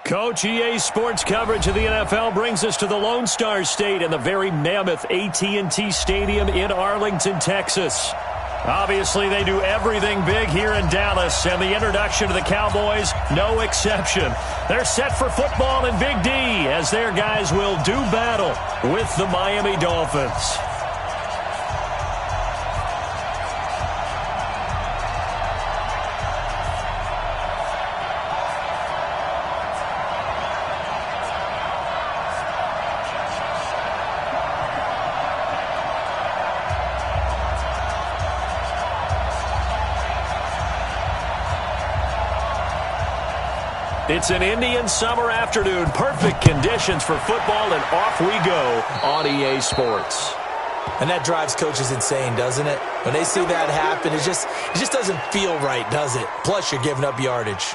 Coach, EA Sports coverage of the NFL brings us to the Lone Star State and the very mammoth AT&T Stadium in Arlington, Texas. Obviously, they do everything big here in Dallas, and the introduction to the Cowboys, no exception. They're set for football in Big D as their guys will do battle with the Miami Dolphins. It's an Indian summer afternoon. Perfect conditions for football, and off we go on EA Sports. And that drives coaches insane, doesn't it? When they see that happen, it just doesn't feel right, does it? Plus, you're giving up yardage.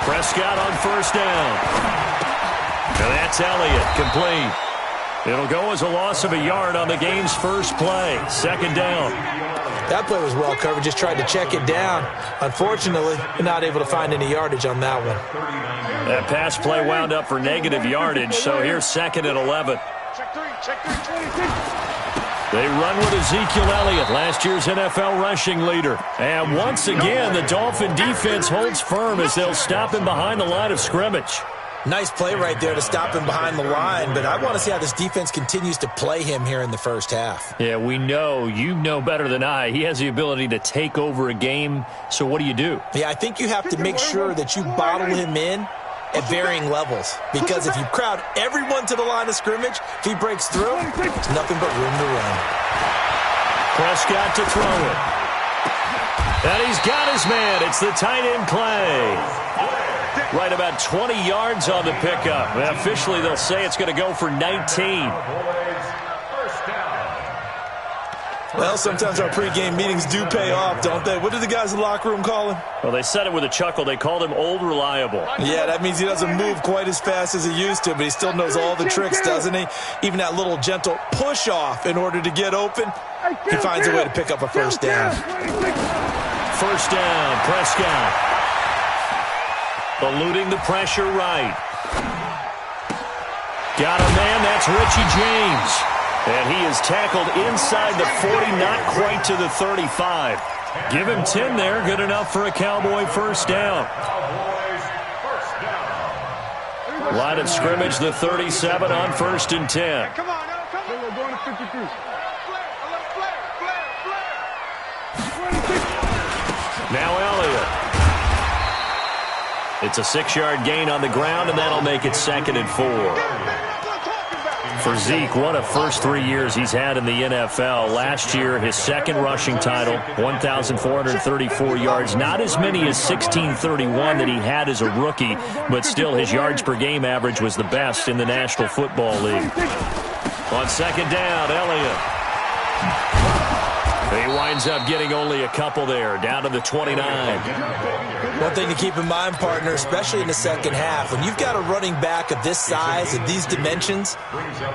Prescott on first down. And that's Elliott, complete. It'll go as a loss of a yard on the game's first play. Second down. That play was well covered. Just tried to check it down. Unfortunately, not able to find any yardage on that one. That pass play wound up for negative yardage, so here's second and 11. Check three, 26. They run with Ezekiel Elliott, last year's NFL rushing leader. And once again, the Dolphin defense holds firm as they'll stop him behind the line of scrimmage. Nice play right there to stop him behind the line, but I want to see how this defense continues to play him here in the first half. Yeah, we know. You know better than I. He has the ability to take over a game, so what do you do? Yeah, I think you have to make sure that you bottle him in at varying levels, because if you crowd everyone to the line of scrimmage, if he breaks through, there's nothing but room to run. Prescott to throw it. And he's got his man. It's the tight end Clay. Right about 20 yards on the pickup. And officially, they'll say it's going to go for 19. Well, sometimes our pregame meetings do pay off, don't they? What do the guys in the locker room call him? Well, they said it with a chuckle. They called him Old Reliable. Yeah, that means he doesn't move quite as fast as he used to, but he still knows all the tricks, doesn't he? Even that little gentle push-off in order to get open, he finds a way to pick up a first down. First down, Prescott. Eluding the pressure right. Got a man, that's Richie James. And he is tackled inside the 40, not quite to the 35. Give him 10 there, good enough for a Cowboy first down. Line of scrimmage, the 37 on first and 10. Come on, we're going to 53. Now Elliott. It's a 6-yard gain on the ground, and that'll make it second and 4. For Zeke, what a first 3 years he's had in the NFL. Last year, his second rushing title, 1,434 yards. Not as many as 1,631 that he had as a rookie, but still his yards per game average was the best in the National Football League. On second down, Elliott. He winds up getting only a couple there, down to the 29. One thing to keep in mind, partner, especially in the second half, when you've got a running back of this size, of these dimensions,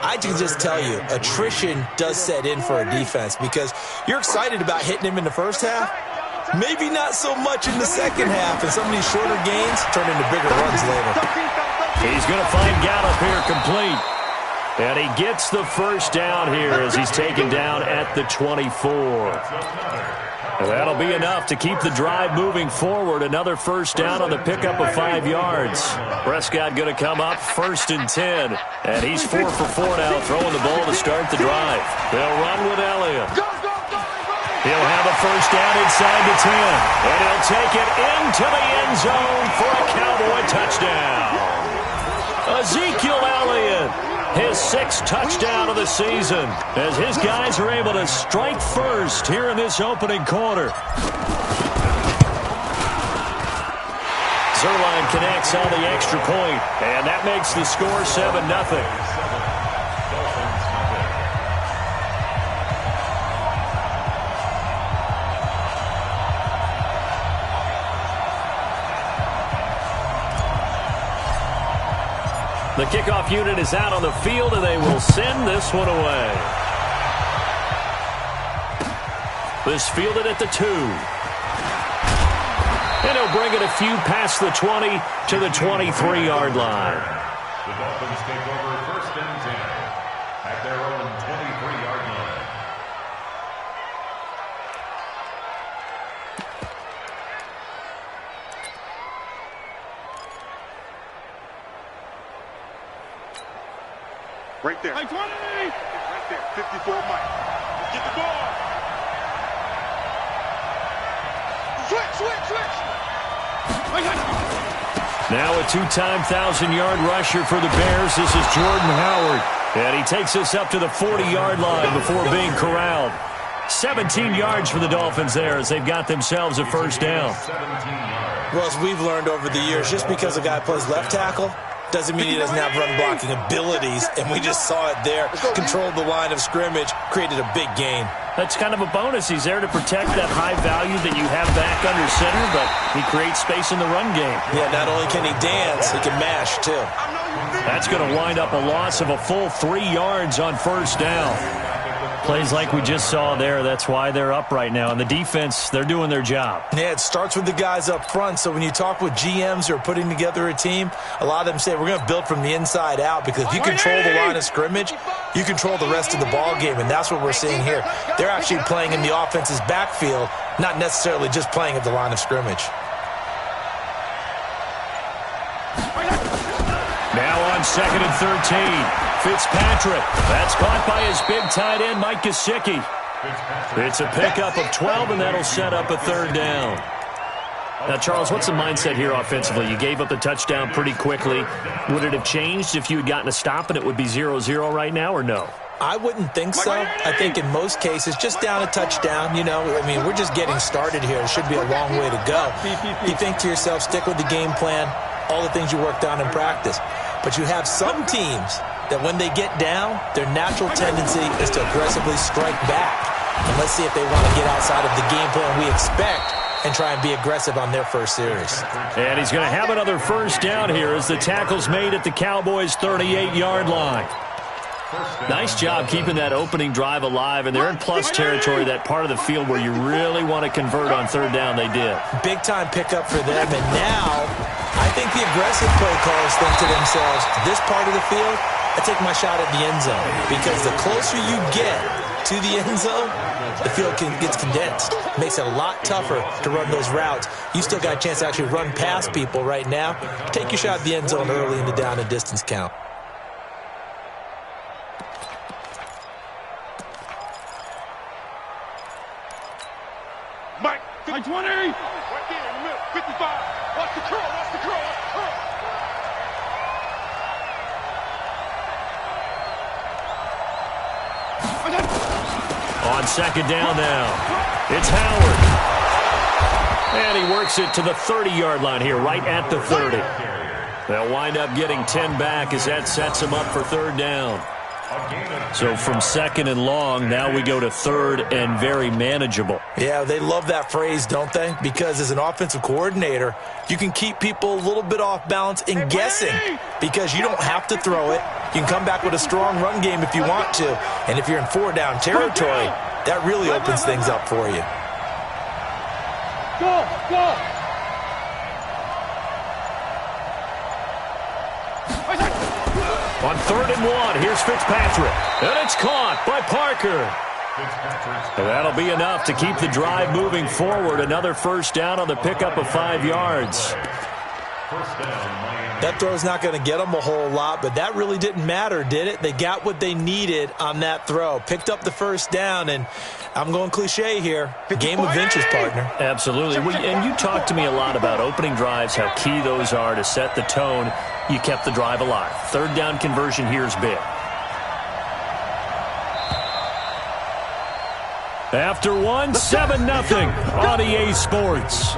I can just tell you, attrition does set in for a defense because you're excited about hitting him in the first half, maybe not so much in the second half, and some of these shorter gains turn into bigger runs later. He's going to find Gallup here complete. And he gets the first down here as he's taken down at the 24. And that'll be enough to keep the drive moving forward. Another first down on the pickup of 5 yards. Prescott going to come up first and 10. And he's 4 for 4 now, throwing the ball to start the drive. They'll run with Elliott. He'll have a first down inside the 10. And he'll take it into the end zone for a Cowboy touchdown. Ezekiel Elliott. His 6th touchdown of the season as his guys are able to strike first here in this opening quarter. Zuerlein connects on the extra point, and that makes the score 7-0. The kickoff unit is out on the field, and they will send this one away. This fielded at the 2. And he'll bring it a few past the 20 to the 23-yard line. The Dolphins take over 1st and 10 at their own 23-yard line. Right there. Like 20! Right there. 54 Mike. Let's get the ball. Switch. Now a two-time 1,000-yard rusher for the Bears. This is Jordan Howard. And he takes us up to the 40-yard line before being corralled. 17 yards for the Dolphins there as they've got themselves a first down. Well, as we've learned over the years, just because a guy plays left tackle doesn't mean he doesn't have run-blocking abilities, and we just saw it there. Controlled the line of scrimmage, created a big gain. That's kind of a bonus. He's there to protect that high value that you have back under center, but he creates space in the run game. Yeah, not only can he dance, he can mash, too. That's going to wind up a loss of a full 3 yards on first down. Plays like we just saw there. That's why they're up right now. And the defense, they're doing their job. Yeah, it starts with the guys up front. So when you talk with GMs who are putting together a team, a lot of them say we're going to build from the inside out, because if you control the line of scrimmage, you control the rest of the ball game, and that's what we're seeing here. They're actually playing in the offense's backfield, not necessarily just playing at the line of scrimmage. Now on 2nd and 13. Fitzpatrick. That's caught by his big tight end, Mike Gesicki. It's a pickup of 12, and that'll set up a third down. Now, Charles, what's the mindset here offensively? You gave up the touchdown pretty quickly. Would it have changed if you had gotten a stop and it would be 0-0 right now, or no? I wouldn't think so. I think in most cases, just down a touchdown, I mean, we're just getting started here. It should be a long way to go. You think to yourself, stick with the game plan, all the things you worked on in practice. But you have some teams that when they get down, their natural tendency is to aggressively strike back. And let's see if they want to get outside of the game plan we expect and try and be aggressive on their first series. And he's going to have another first down here as the tackle's made at the Cowboys' 38-yard line. Nice job keeping that opening drive alive, and they're in plus territory, that part of the field where you really want to convert on third down. They did. Big-time pickup for them, and now I think the aggressive play callers think to themselves, this part of the field, I take my shot at the end zone, because the closer you get to the end zone, the field gets condensed. Makes it a lot tougher to run those routes. You still got a chance to actually run past people right now. Take your shot at the end zone early in the down and distance count. Mike, 20. Right there in the middle. 55. Watch the curl. On second down now, it's Howard. And he works it to the 30-yard line here, right at the 30. They'll wind up getting 10 back as that sets them up for third down. So from second and long, now we go to third and very manageable. Yeah, they love that phrase, don't they? Because as an offensive coordinator, you can keep people a little bit off balance in guessing, because you don't have to throw it. You can come back with a strong run game if you want to. And if you're in four-down territory, that really opens things up for you. Go. On 3rd and 1, here's Fitzpatrick. And it's caught by Parker. And that'll be enough to keep the drive moving forward. Another first down on the pickup of 5 yards. That throw's not going to get them a whole lot, but that really didn't matter, did it? They got what they needed on that throw. Picked up the first down, and I'm going cliche here. Game of inches, partner. Absolutely. And you talked to me a lot about opening drives, how key those are to set the tone. You kept the drive alive. Third down conversion here is big. After one, 7-0 on EA Sports.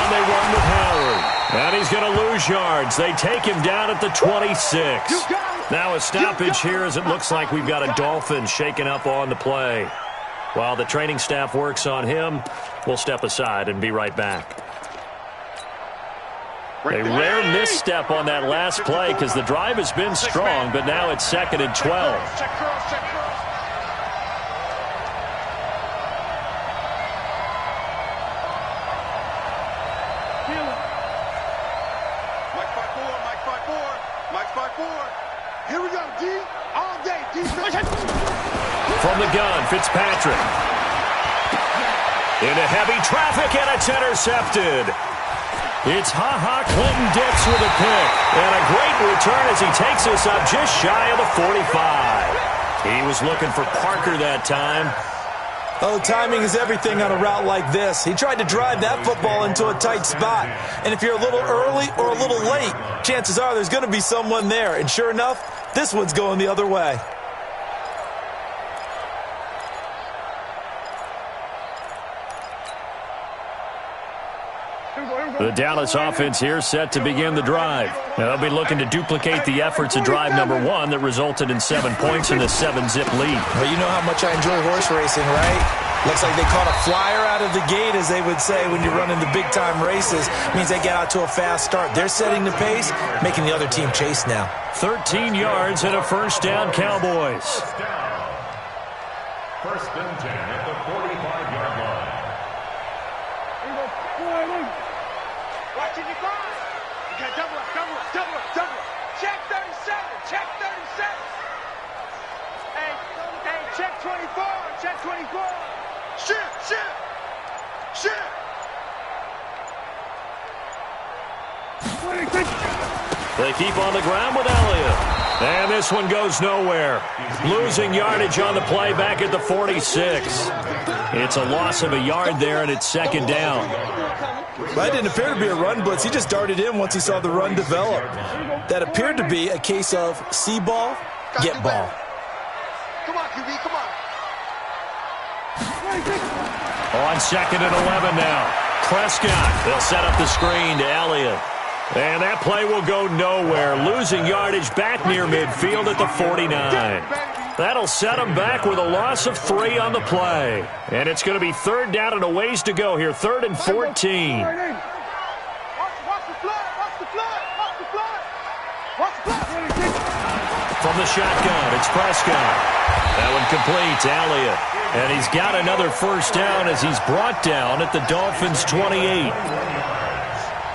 and they run with Howard. And he's going to lose yards. They take him down at the 26. Now a stoppage here as it looks like we've got a Dolphin shaken up on the play. While the training staff works on him, we'll step aside and be right back. A rare misstep on that last play because the drive has been strong, but now it's 2nd and 12. Check cross, check cross. Mike 5-4, Mike 5-4, Mike 5-4. Here we go, D. All day, defense. From the gun, Fitzpatrick. Into heavy traffic, and it's intercepted. It's Clinton Dix with a pick. And a great return as he takes us up just shy of the 45. He was looking for Parker that time. Oh, timing is everything on a route like this. He tried to drive that football into a tight spot. And if you're a little early or a little late, chances are there's going to be someone there. And sure enough, this one's going the other way. The Dallas offense here set to begin the drive. Now they'll be looking to duplicate the efforts of drive number 1 that resulted in 7 points in the 7-zip lead. Well, you know how much I enjoy horse racing, right? Looks like they caught a flyer out of the gate, as they would say when you're running the big-time races. Means they get out to a fast start. They're setting the pace, making the other team chase now. 13 yards and a first down, Cowboys. First and 10 at the 45-yard line. Watching your grind. You got double up, double up, double up, double up. Check 37, check 37. Hey, check 24, check 24. Shit. They keep on the ground with Elliott. And this one goes nowhere. Losing yardage on the play back at the 46. It's a loss of a yard there, and it's 2nd down. That didn't appear to be a run blitz. He just darted in once he saw the run develop. That appeared to be a case of see ball, get ball. Come on, QB, come on. On 2nd and 11 now. Prescott, they'll set up the screen to Elliott. And that play will go nowhere. Losing yardage back near midfield at the 49. That'll set them back with a loss of 3 on the play. And it's going to be 3rd down and a ways to go here. 3rd and 14. Watch the flood, watch the flood, watch the flood. Watch the flood. From the shotgun, it's Prescott. That one complete to Elliott. And he's got another first down as he's brought down at the Dolphins' 28.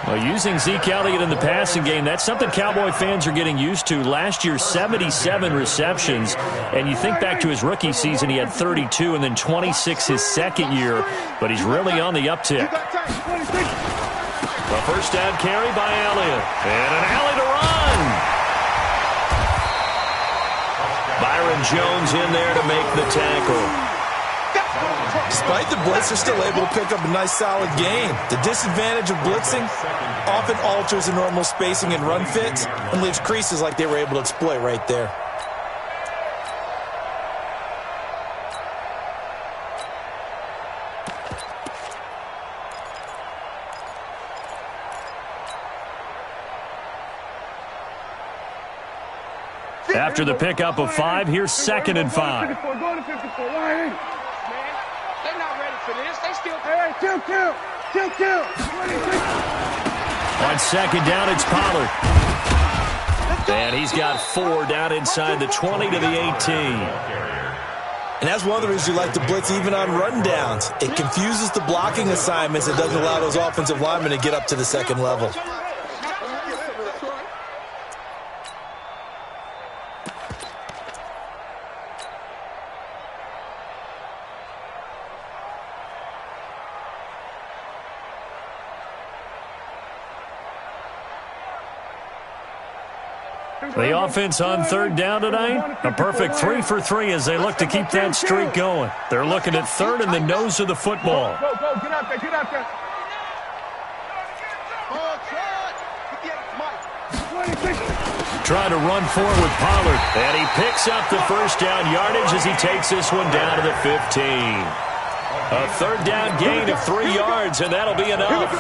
Well, using Zeke Elliott in the passing game, that's something Cowboy fans are getting used to. Last year, 77 receptions. And you think back to his rookie season, he had 32 and then 26 his second year. But he's really on the uptick. The first down carry by Elliott. And an alley to run. Byron Jones in there to make the tackle. Despite the blitz, they're still able to pick up a nice, solid gain. The disadvantage of blitzing often alters the normal spacing and run fits and leaves creases like they were able to exploit right there. After the pickup of 5, here's 2nd and 5. They're not ready for this. They still... Hey, kill. On 2nd down, it's Pollard. And he's got 4 down inside the 20 to the 18. And that's one of the reasons you like to blitz even on rundowns. It confuses the blocking assignments. It doesn't allow those offensive linemen to get up to the second level. The offense on 3rd down tonight, a perfect 3 for 3 as they look to keep that streak going. They're looking at 3rd in the nose of the football. Go, get out there. Trying to run forward with Pollard, and he picks up the first down yardage as he takes this one down to the 15. A 3rd down gain of 3 yards, and that'll be enough.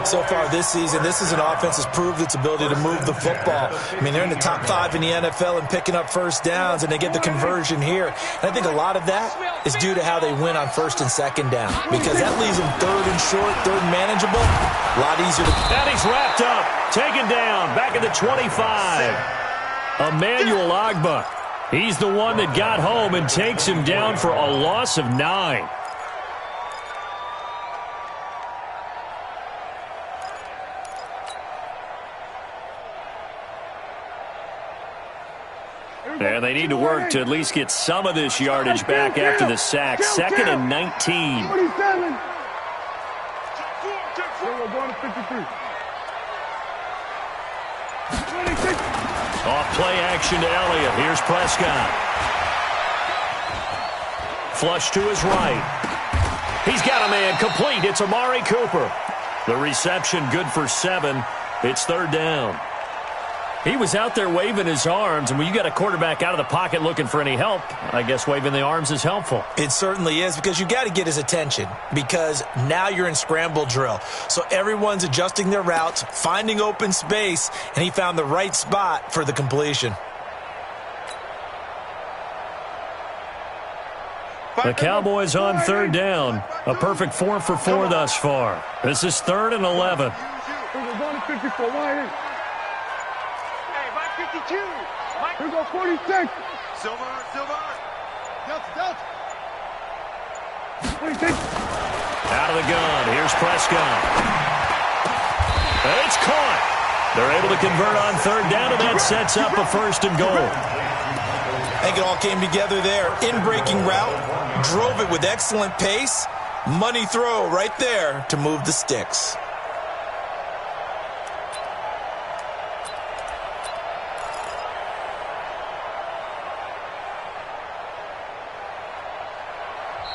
So far this season, this is an offense that's proved its ability to move the football. I mean, they're in the top 5 in the NFL in picking up first downs, and they get the conversion here. And I think a lot of that is due to how they win on first and second down, because that leaves them third and short, third and manageable. A lot easier to... And he's wrapped up, taken down, back at the 25. Emmanuel Ogbah. He's the one that got home and takes him down for a loss of 9. And they need to work to at least get some of this yardage back after the sack. 2nd and 19. 47. We're going to 53. 26. Off play action to Elliott. Here's Prescott. Flush to his right. He's got a man complete. It's Amari Cooper. The reception good for 7. It's 3rd down. He was out there waving his arms, and when you got a quarterback out of the pocket looking for any help, I guess waving the arms is helpful. It certainly is, because you got to get his attention, because now you're in scramble drill. So everyone's adjusting their routes, finding open space, and he found the right spot for the completion. The Cowboys on 3rd down. A perfect 4 for 4 thus far. This is 3rd and 11. We're going to 54. Why? 52. Here goes 46. Silver. Delta. 26. Out of the gun. Here's Prescott. And it's caught. They're able to convert on 3rd down, and that sets up a 1st and goal. I think it all came together there. In-breaking route. Drove it with excellent pace. Money throw right there to move the sticks.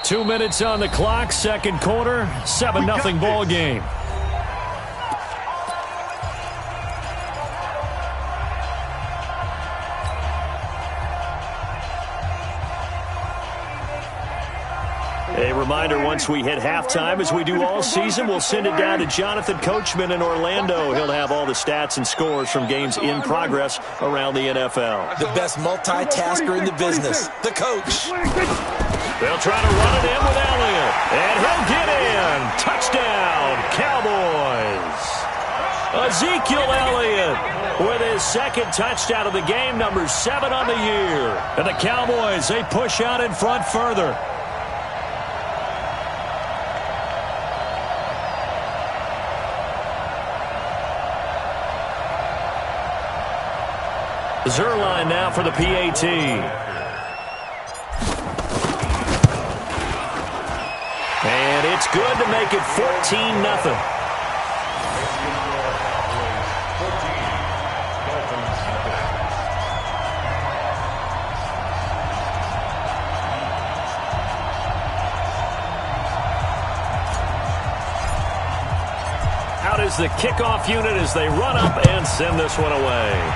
Two minutes on the clock, 2nd quarter, 7-0 ball game. A reminder, once we hit halftime, as we do all season, we'll send it down to Jonathan Coachman in Orlando. He'll have all the stats and scores from games in progress around the NFL. The best multitasker in the business, the coach. They'll try to run it in with Elliott, and he'll get in. Touchdown, Cowboys. Ezekiel Elliott with his 2nd touchdown of the game, number 7 on the year. And the Cowboys, they push out in front further. Zuerlein now for the PAT. And it's good to make it 14-0. Out is the kickoff unit as they run up and send this one away.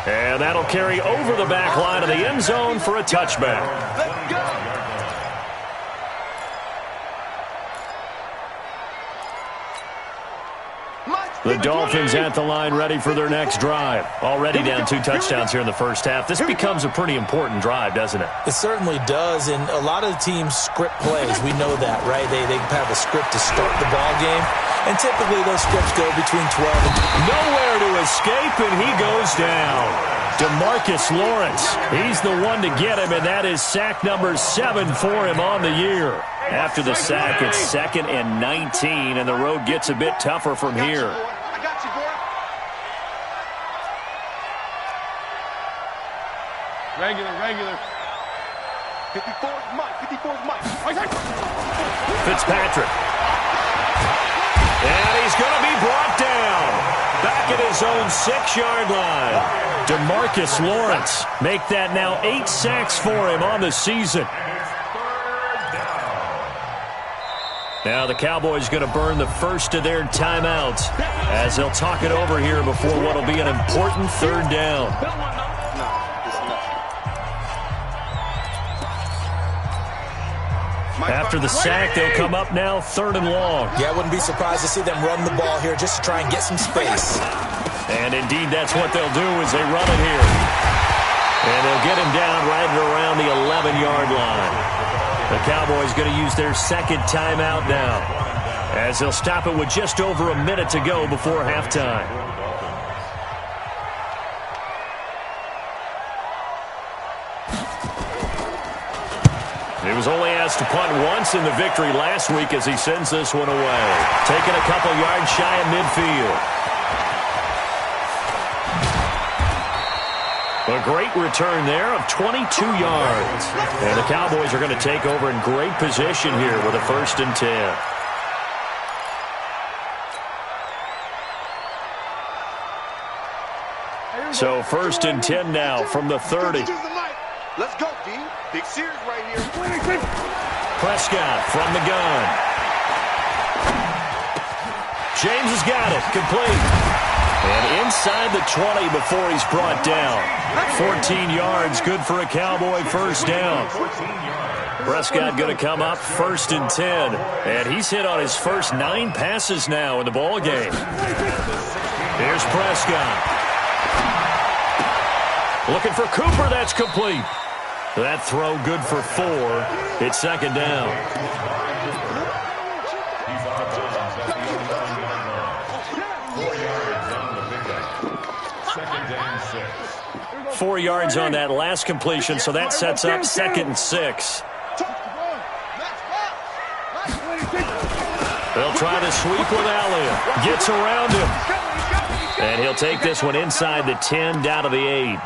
And that'll carry over the back line of the end zone for a touchback. Let's go. The Dolphins at the line ready for their next drive. Already down 2 touchdowns here in the first half. This becomes a pretty important drive, doesn't it? It certainly does, and a lot of the teams script plays. We know that, right? They have a script to start the ball game, and typically those scripts go between 12 and... Nowhere to escape, and he goes down. DeMarcus Lawrence, he's the one to get him, and that is sack number 7 for him on the year. After the sack, it's 2nd and 19, and the road gets a bit tougher from here. I got you, boy. Regular. 54's Mike. Fitzpatrick. And he's going to be brought down. Back at his own 6-yard line. DeMarcus Lawrence make that now 8 sacks for him on the season. Now the Cowboys going to burn the first of their timeouts as they'll talk it over here before what will be an important 3rd down. After the sack, they'll come up now 3rd and long. Yeah, I wouldn't be surprised to see them run the ball here just to try and get some space. And indeed, that's what they'll do as they run it here. And they'll get him down right around the 11-yard line. The Cowboys going to use their 2nd timeout now, as they'll stop it with just over a minute to go before halftime. He was only asked to punt once in the victory last week as he sends this one away. Taking a couple yards shy of midfield. A great return there of 22 yards. And the Cowboys are going to take over in great position here with a 1st and 10. So 1st and 10 now from the 30. Let's go, D. Big series right here. Prescott from the gun. James has got it. Complete. And inside the 20 before he's brought down. 14 yards. Good for a Cowboy 1st down. Prescott going to come up 1st and 10. And he's hit on his first 9 passes now in the ball game. Here's Prescott. Looking for Cooper. That's complete. That throw good for 4. It's 2nd down. 4 yards on that last completion, so that sets up 2nd and 6. They'll try to sweep with Elliott. Gets around him. And he'll take this one inside the 10 down to the 8.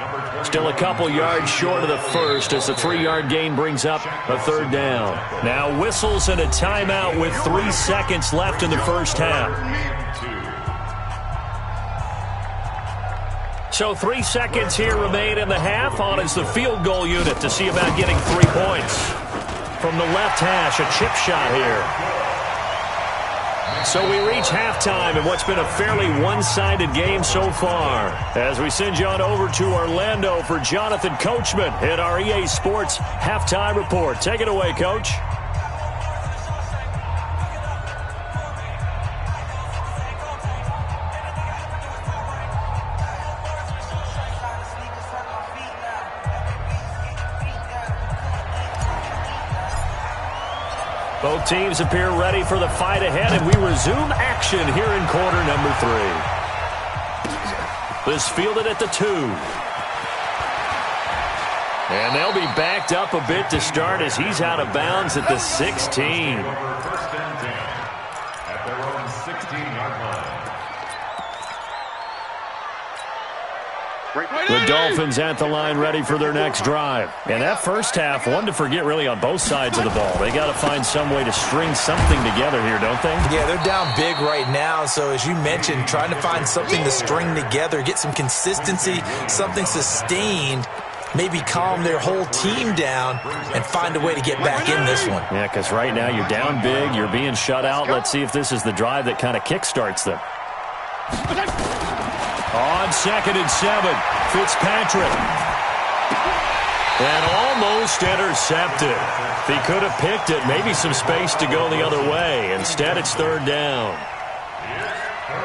Still a couple yards short of the 1st as the 3-yard gain brings up a 3rd down. Now whistles and a timeout with 3 seconds left in the 1st half. So 3 seconds here remain in the half. On is the field goal unit to see about getting 3 points. From the left hash, a chip shot here. So we reach halftime in what's been a fairly one-sided game so far. As we send you on over to Orlando for Jonathan Coachman at our EA Sports Halftime Report. Take it away, Coach. Both teams appear ready for the fight ahead, and we resume action here in quarter number 3. This fielded at the 2. And they'll be backed up a bit to start as he's out of bounds at the 16. At their own 16-yard line. The Dolphins at the line ready for their next drive. And that first half, one to forget really on both sides of the ball. They got to find some way to string something together here, don't they? Yeah, they're down big right now. So as you mentioned, trying to find something to string together, get some consistency, something sustained, maybe calm their whole team down and find a way to get back in this one. Yeah, because right now you're down big, you're being shut out. Let's see if this is the drive that kind of kickstarts them. On 2nd and 7, Fitzpatrick. And almost intercepted. If he could have picked it, maybe some space to go the other way. Instead, it's 3rd down.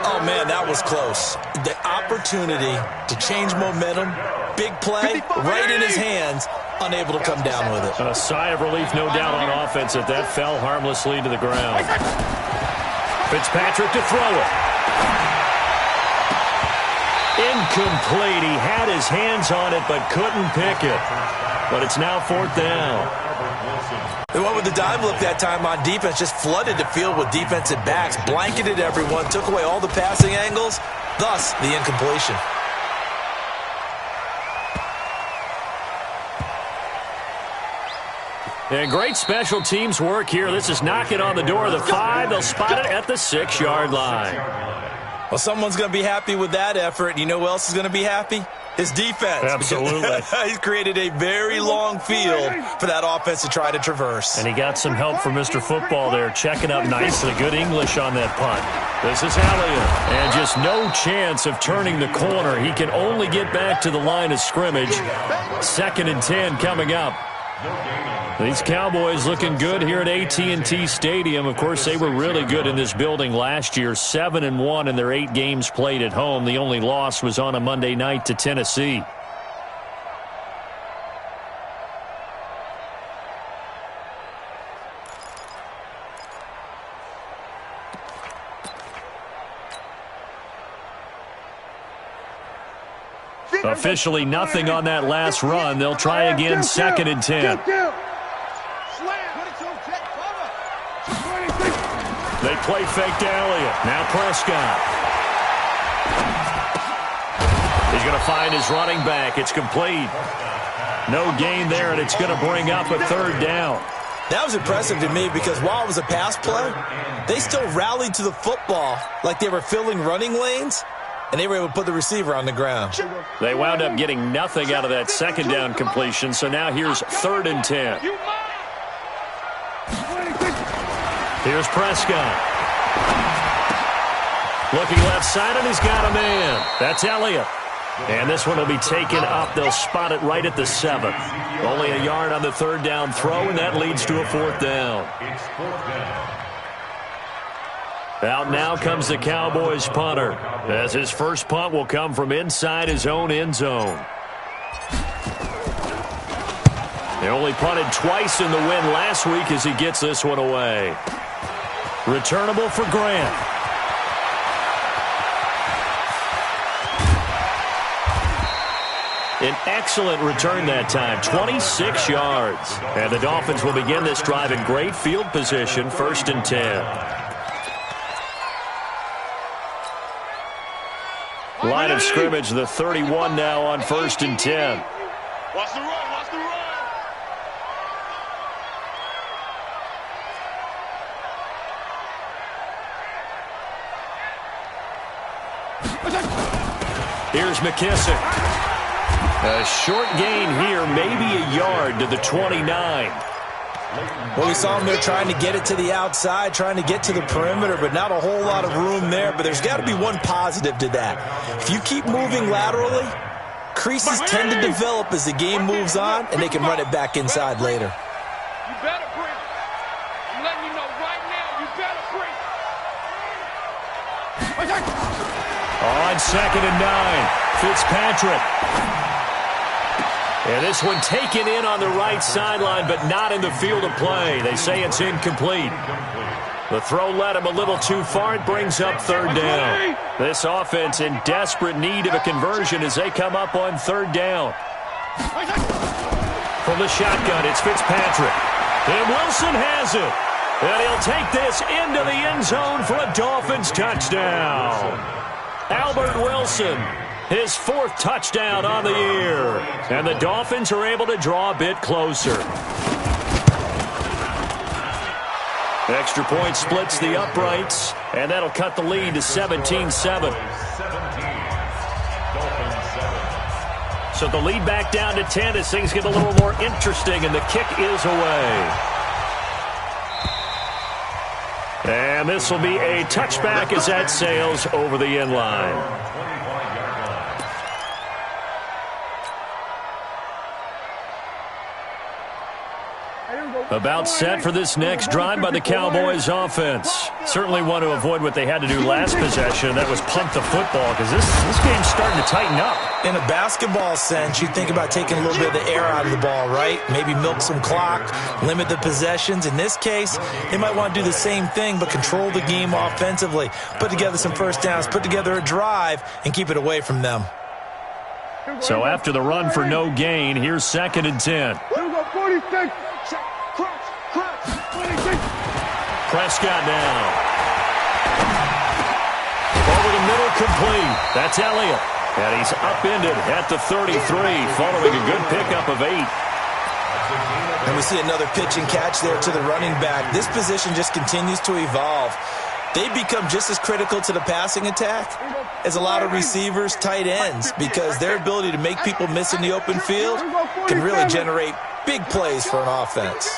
Oh, man, that was close. The opportunity to change momentum, big play, right in his hands, unable to come down with it. A sigh of relief, no doubt, on offense that fell harmlessly to the ground. Fitzpatrick to throw it. Incomplete. He had his hands on it but couldn't pick it. But it's now 4th down. They went with the dime look that time on defense, just flooded the field with defensive backs, blanketed everyone, took away all the passing angles, thus the incompletion. And great special teams work here. This is knocking on the door of the 5. They'll spot it at the 6-yard line. Well, someone's going to be happy with that effort. You know who else is going to be happy? His defense. Absolutely. He's created a very long field for that offense to try to traverse. And he got some help from Mr. Football there, checking up nicely. Good English on that punt. This is Elliott. And just no chance of turning the corner. He can only get back to the line of scrimmage. 2nd and 10 coming up These Cowboys looking good here at AT&T Stadium. Of course, they were really good in this building last year, 7-1 in their 8 games played at home. The only loss was on a Monday night to Tennessee. Officially nothing on that last run. They'll try again, 2nd and 10. They play fake to Elliott. Now Prescott. He's going to find his running back. It's complete. No gain there, and it's going to bring up a 3rd down. That was impressive to me because while it was a pass play, they still rallied to the football like they were filling running lanes, and they were able to put the receiver on the ground. They wound up getting nothing out of that 2nd down completion, so now here's 3rd and 10. Here's Prescott. Looking left side, and he's got a man. That's Elliott. And this one will be taken up. They'll spot it right at the 7. Only a yard on the 3rd down throw, and that leads to a 4th down. Out now comes the Cowboys punter, as his first punt will come from inside his own end zone. They only punted twice in the win last week as he gets this one away. Returnable for Grant. An excellent return that time, 26 yards. And the Dolphins will begin this drive in great field position, 1st and 10. Line of scrimmage, the 31 now on 1st and 10. Watch the run, watch the run. Here's McKissick. A short gain here, maybe a yard to the 29. Well, we saw him there trying to get it to the outside, trying to get to the perimeter, but not a whole lot of room there. But there's got to be one positive to that. If you keep moving laterally, creases tend to develop as the game moves on, and they can run it back inside later. You better bring it. I'm letting you know right now, you better bring it. On 2nd and 9, Fitzpatrick. And this one taken in on the right sideline, but not in the field of play. They say it's incomplete. The throw led him a little too far. It brings up 3rd down. This offense in desperate need of a conversion as they come up on 3rd down. From the shotgun, it's Fitzpatrick. And Wilson has it. And he'll take this into the end zone for a Dolphins touchdown. Albert Wilson, his 4th touchdown on the year. And the Dolphins are able to draw a bit closer. Extra point splits the uprights, and that'll cut the lead to 17-7. So the lead back down to 10 as things get a little more interesting, and the kick is away. And this will be a touchback as that sails over the end line. About set for this next drive by the Cowboys offense. Certainly want to avoid what they had to do last possession. That was punt the football because this game's starting to tighten up. In a basketball sense, you think about taking a little bit of the air out of the ball, right? Maybe milk some clock, limit the possessions. In this case, they might want to do the same thing but control the game offensively. Put together some first downs, put together a drive, and keep it away from them. So after the run for no gain, here's 2nd and 10. Prescott now. Over the middle, complete. That's Elliott. And he's upended at the 33, following a good pickup of 8. And we see another pitch and catch there to the running back. This position just continues to evolve. They become just as critical to the passing attack as a lot of receivers, tight ends, because their ability to make people miss in the open field can really generate big plays for an offense.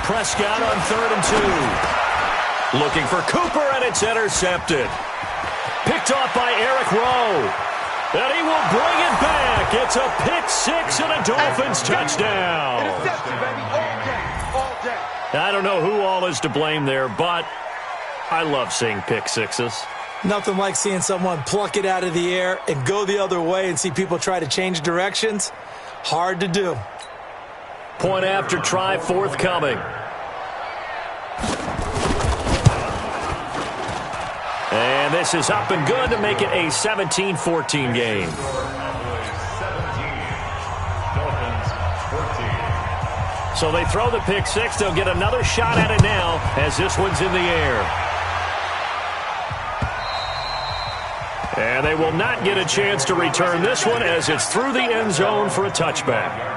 Prescott on 3rd and 2. Looking for Cooper, and it's intercepted. Picked picked off by Eric Rowe. And he will bring it back. It's a pick six and a Dolphins touchdown. Interception, baby, all day, all day. I don't know who all is to blame there, but I love seeing pick sixes. Nothing like seeing someone pluck it out of the air and go the other way and see people try to change directions. Hard to do. Point after try forthcoming. And this is up and good to make it a 17-14 game. So they throw the pick six. They'll get another shot at it now as this one's in the air. And they will not get a chance to return this one as it's through the end zone for a touchback.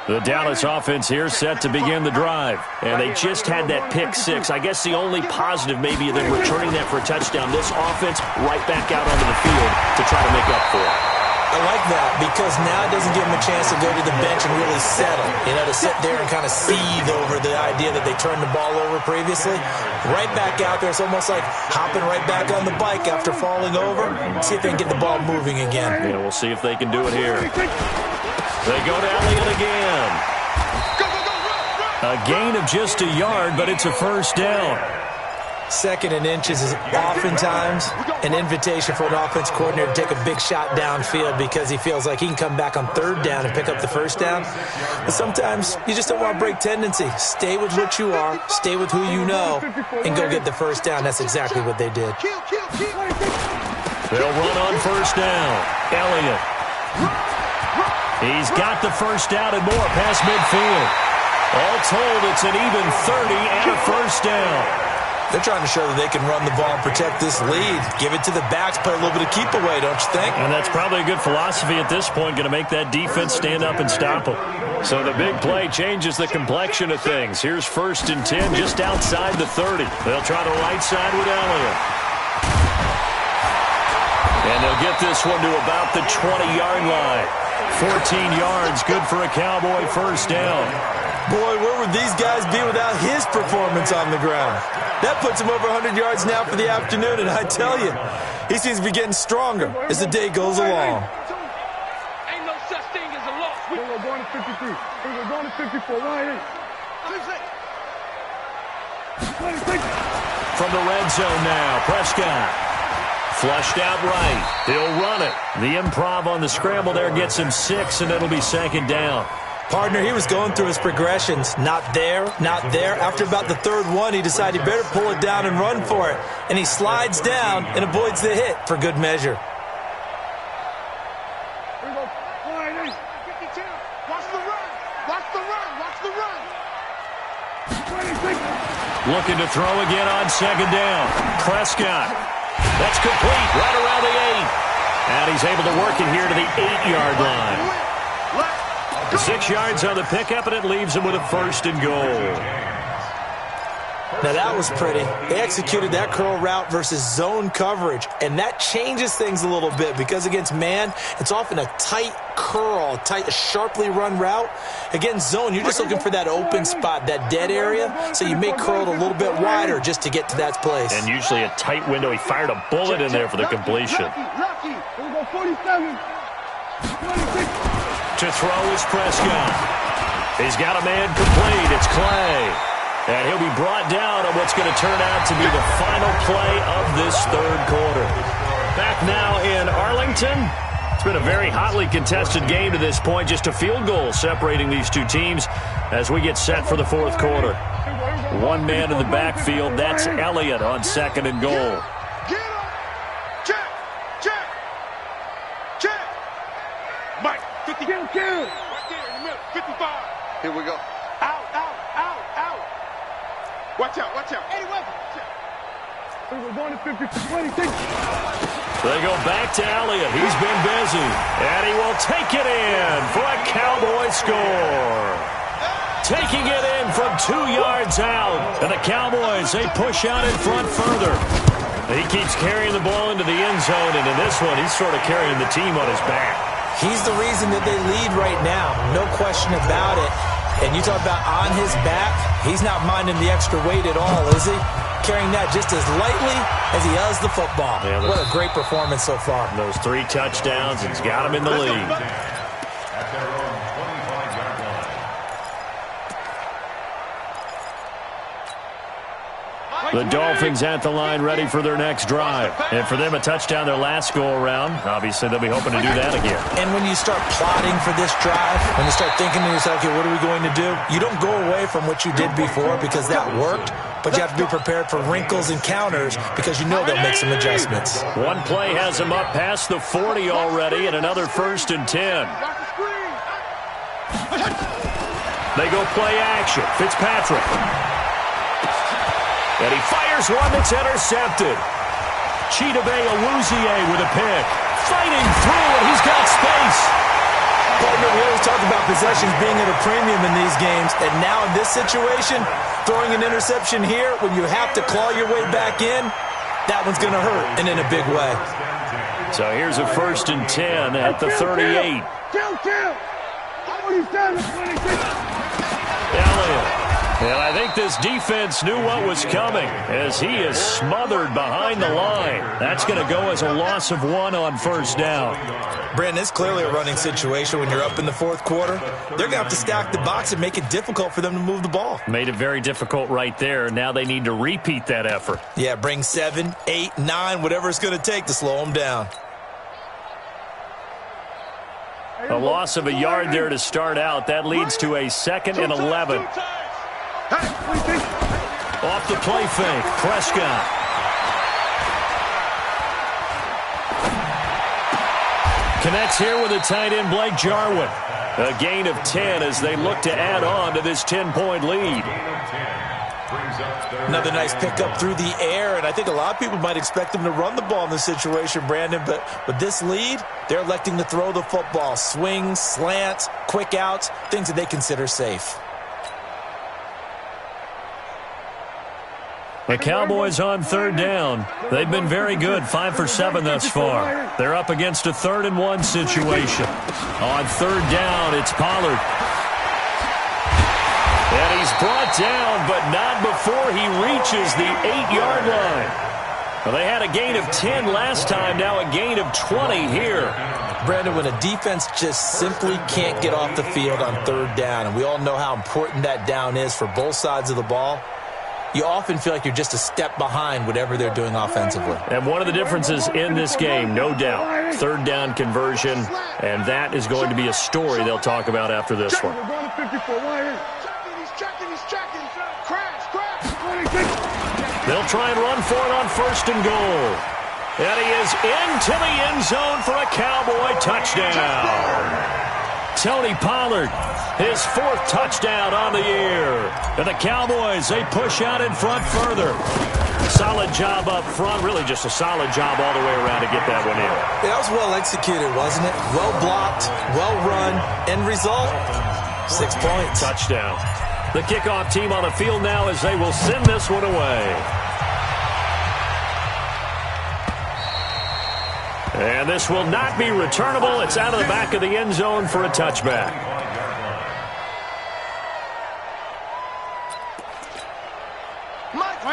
The Dallas offense here set to begin the drive. And they just had that pick six. I guess the only positive maybe than returning that for a touchdown. This offense right back out onto the field to try to make up for it. I like that because now it doesn't give them a chance to go to the bench and really settle. You know, to sit there and kind of seethe over the idea that they turned the ball over previously. Right back out there. It's almost like hopping right back on the bike after falling over. See if they can get the ball moving again. Yeah, we'll see if they can do it here. They go to Elliott again. A gain of just a yard, but it's a first down. Second and inches is oftentimes an invitation for an offense coordinator to take a big shot downfield because he feels like he can come back on third down and pick up the first down. But sometimes you just don't want to break tendency. Stay with what you are, stay with who you know, and go get the first down. That's exactly what they did. They'll run on first down. Elliott. He's got the first down and more past midfield. All told, it's an even 30 and a first down. They're trying to show that they can run the ball and protect this lead. Give it to the backs, play a little bit of keep away, don't you think? And that's probably a good philosophy at this point, going to make that defense stand up and stop them. So the big play changes the complexion of things. Here's 1st and 10 just outside the 30. They'll try the right side with Elliott. And they'll get this one to about the 20-yard line. 14 yards, good for a Cowboy first down. Boy, where would these guys be without his performance on the ground? That puts him over 100 yards now for the afternoon, and I tell you, he seems to be getting stronger as the day goes along. Ain't no such thing as a loss. We're going to 53. We're going to 54. From the red zone now, Prescott. Flushed out right. He'll run it. The improv on the scramble there gets him 6, and it'll be 2nd down. Partner, he was going through his progressions. Not there, not there. After about the 3rd one, he decided he better pull it down and run for it. And he slides down and avoids the hit for good measure. Watch the run. Watch the run. Watch the run. Looking to throw again on 2nd down. Prescott. That's complete right around the 8. And he's able to work it here to the 8-yard line. 6 yards on the pickup, and it leaves him with a 1st and goal. Now that was pretty. They executed that curl route versus zone coverage, and that changes things a little bit because against man, it's often a tight curl, tight, sharply run route. Against zone, you're just looking for that open spot, that dead area, so you may curl it a little bit wider just to get to that place. And usually a tight window. He fired a bullet in there for the completion. Lucky. Here we go, 47. 26. To throw is Prescott. He's got a man complete. It's Clay. And he'll be brought down on what's going to turn out to be the final play of this 3rd quarter. Back now in Arlington. It's been a very hotly contested game to this point. Just a field goal separating these two teams as we get set for the 4th quarter. One man in the backfield. That's Elliott on 2nd and goal. Mike, 50. Kill. Right there in the middle. 55. Here we go. Out. Watch out. Eddie Weber. We're going to 50. 26. They go back to Elliott. He's been busy. And he will take it in for a Cowboy score. Taking it in from 2 yards out. And the Cowboys, they push out in front further. He keeps carrying the ball into the end zone. And in this one, he's sort of carrying the team on his back. He's the reason that they lead right now. No question about it. And you talk about on his back, he's not minding the extra weight at all, is he? carrying that just as lightly as he does the football. Yeah, what a great performance so far. Those 3 touchdowns, he's got him in the lead. At their own 25-yard line. The Dolphins at the line ready for their next drive. And for them, a touchdown their last go-around. Obviously, they'll be hoping to do that again. And when you start plotting for this drive, when you start thinking to yourself, okay, what are we going to do? You don't go away from what you did before because that worked, but you have to be prepared for wrinkles and counters because you know they'll make some adjustments. One play has them up past the 40 already, and another 1st and 10. They go play action. Fitzpatrick. And he fires one that's intercepted. Chidobe Awuzie with a pick. Fighting through, and he's got space. Partner, we always talk about possessions being at a premium in these games, and now in this situation, throwing an interception here when you have to claw your way back in, that one's going to hurt, and in a big way. So here's a 1st and 10 at the 38. Elliott. And I think this defense knew what was coming as he is smothered behind the line. That's going to go as a loss of 1 on 1st down. Brandon, it's clearly a running situation when you're up in the 4th quarter. They're going to have to stack the box and make it difficult for them to move the ball. Made it very difficult right there. Now they need to repeat that effort. Yeah, bring 7, 8, 9, whatever it's going to take to slow them down. A loss of a yard there to start out. That leads to a 2nd and 11. Off the play fake, Prescott. Connects here with a tight end, Blake Jarwin. A gain of 10 as they look to add on to this 10-point lead. Another nice pickup through the air, and I think a lot of people might expect them to run the ball in this situation, Brandon, but with this lead, they're electing to throw the football. Swings, slants, quick outs, things that they consider safe. The Cowboys on 3rd down. They've been very good, 5 for 7 thus far. They're up against a 3rd and 1 situation. On 3rd down, it's Pollard. And he's brought down, but not before he reaches the 8-yard line. Well, they had a gain of 10 last time, now a gain of 20 here. Brandon, when a defense just simply can't get off the field on 3rd down, and we all know how important that down is for both sides of the ball, you often feel like you're just a step behind whatever they're doing offensively. And one of the differences in this game, no doubt, 3rd down conversion, and that is going to be a story they'll talk about after this one. They'll try and run for it on 1st and goal. And he is into the end zone for a Cowboy touchdown. Tony Pollard, his 4th touchdown on the year. And the Cowboys, they push out in front further. Solid job up front, really just a solid job all the way around to get that one in. Yeah, that was well executed, wasn't it? Well blocked, well run, end result, 6 points. Touchdown. The kickoff team on the field now as they will send this one away. And this will not be returnable. It's out of the back of the end zone for a touchback.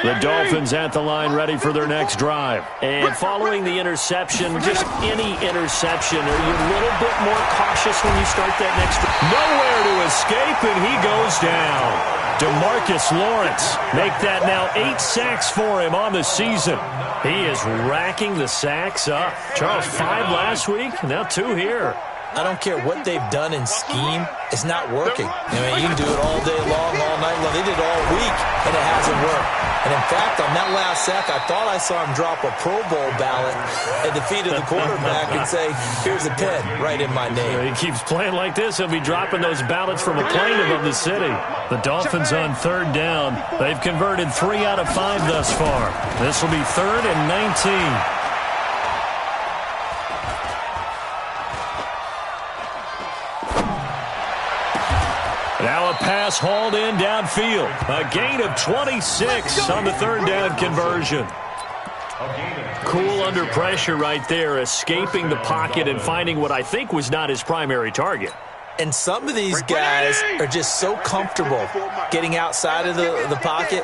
The Dolphins at the line ready for their next drive. And following the interception, just any interception, are you a little bit more cautious when you start that next drive? Nowhere to escape, and he goes down. DeMarcus Lawrence make that now 8 sacks for him on the season. He is racking the sacks up. Charles, 5 last week, now 2 here. I don't care what they've done in scheme. It's not working. I mean, you can do it all day long, all night long. They did it all week, and it hasn't worked. And, in fact, on that last sack, I thought I saw him drop a Pro Bowl ballot at the feet of the quarterback and say, here's a pen right in my name. He keeps playing like this. He'll be dropping those ballots from a plane above the city. The Dolphins on 3rd down. They've converted 3 out of 5 thus far. This will be 3rd and 19. Now a pass hauled in downfield. A gain of 26 on the 3rd down conversion. Cool under pressure right there, escaping the pocket and finding what I think was not his primary target. And some of these guys are just so comfortable getting outside of the pocket,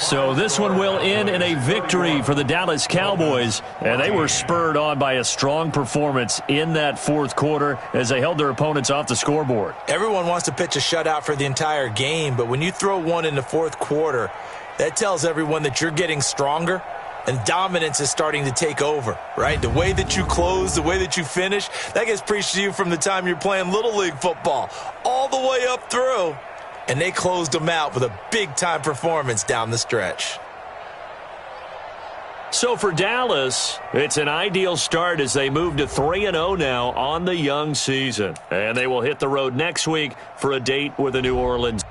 So this one will end in a victory for the Dallas Cowboys, and they were spurred on by a strong performance in that fourth quarter as they held their opponents off the scoreboard. Everyone wants to pitch a shutout for the entire game, but when you throw one in the fourth quarter, that tells everyone that you're getting stronger and dominance is starting to take over, right? The way that you close, the way that you finish, that gets preached to you from the time you're playing Little League football all the way up through. And they closed them out with a big-time performance down the stretch. So for Dallas, it's an ideal start as they move to 3-0 now on the young season. And they will hit the road next week for a date with the New Orleans